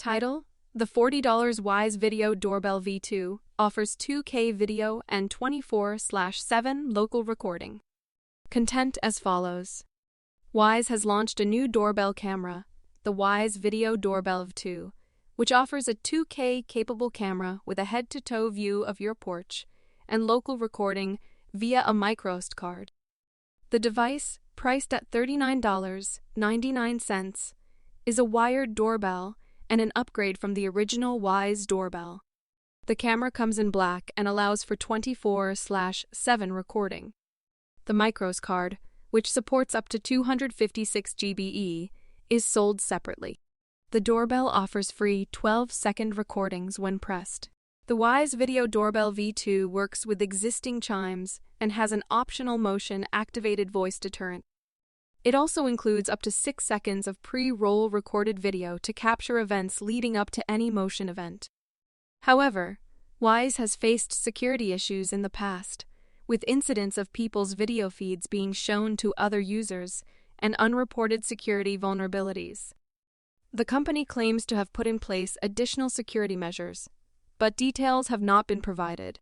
Title: The $40 Wyze Video Doorbell V2 offers 2K video and 24/7 local recording. Content as follows. Wyze has launched a new doorbell camera, the Wyze Video Doorbell V2, which offers a 2K-capable camera with a head-to-toe view of your porch and local recording via a microSD card. The device, priced at $39.99, is a wired doorbell and an upgrade from the original Wyze doorbell. The camera comes in black and allows for 24/7 recording. The microSD card, which supports up to 256 GB, is sold separately. The doorbell offers free 12-second recordings when pressed. The Wyze Video Doorbell V2 works with existing chimes and has an optional motion-activated voice deterrent. It also includes up to 6 seconds of pre-roll recorded video to capture events leading up to any motion event. However, Wyze has faced security issues in the past, with incidents of people's video feeds being shown to other users and unreported security vulnerabilities. The company claims to have put in place additional security measures, but details have not been provided.